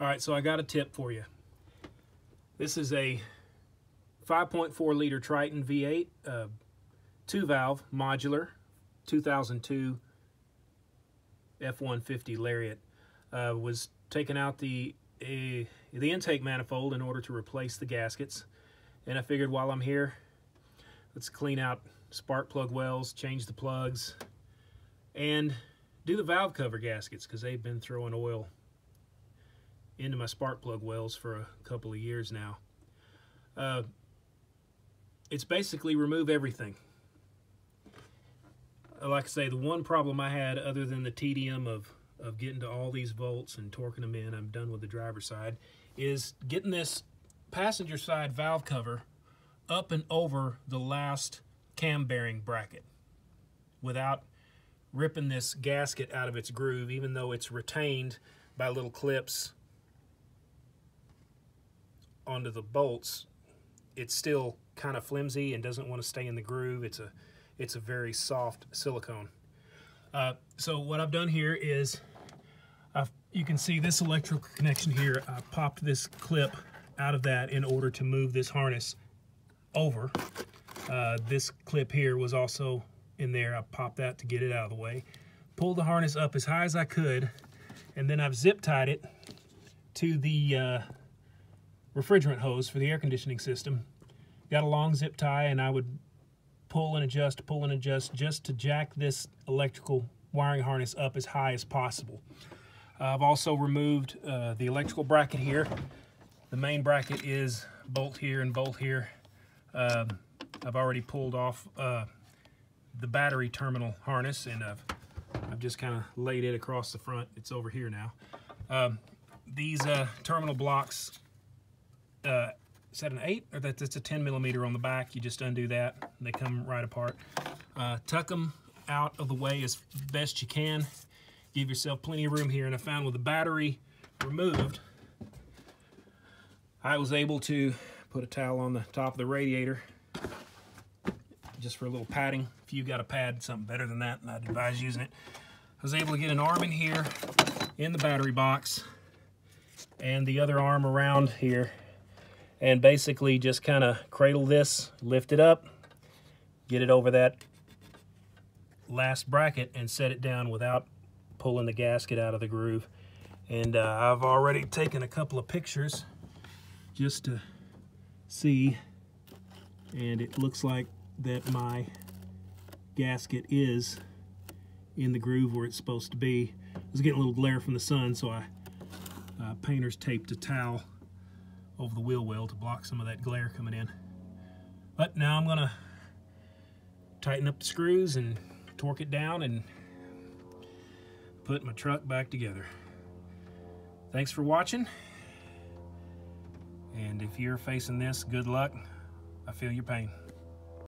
All right, so I got a tip for you. This is a 5.4 liter Triton V8, 2-valve modular 2002 F-150 Lariat. Was taking out the intake manifold in order to replace the gaskets, and I figured while I'm here, let's clean out spark plug wells, change the plugs, and do the valve cover gaskets, because they've been throwing oil into my spark plug wells for a couple of years now. It's basically remove everything. Like I say, the one problem I had, other than the tedium of getting to all these volts and torquing them in, I'm done with the driver's side, is getting this passenger side valve cover up and over the last cam bearing bracket without ripping this gasket out of its groove, even though it's retained by little clips onto the bolts. It's still kind of flimsy and doesn't want to stay in the groove. It's a very soft silicone. So what I've done here is, you can see this electrical connection here. I popped this clip out of that in order to move this harness over. This clip here was also in there. I popped that to get it out of the way. Pulled the harness up as high as I could, and then I've zip tied it to the refrigerant hose for the air conditioning system. Got a long zip tie, and I would pull and adjust just to jack this electrical wiring harness up as high as possible. I've also removed the electrical bracket here. The main bracket is bolt here and bolt here. I've already pulled off the battery terminal harness, and I've just kind of laid it across the front. It's over here now. These terminal blocks, is that an 8 or that's a 10 millimeter on the back? You just undo that and they come right apart. Tuck them out of the way as best you can. Give yourself plenty of room here. And I found with the battery removed, I was able to put a towel on the top of the radiator just for a little padding. If you got a pad, something better than that, and I'd advise using it. I was able to get an arm in here in the battery box and the other arm around here, and basically just kind of cradle this, lift it up, get it over that last bracket, and set it down without pulling the gasket out of the groove. And I've already taken a couple of pictures just to see, and it looks like that my gasket is in the groove where it's supposed to be. I was getting a little glare from the sun, so I painter's taped a towel over the wheel well to block some of that glare coming in. But now I'm gonna tighten up the screws and torque it down and put my truck back together. Thanks for watching, and if you're facing this, good luck. I feel your pain.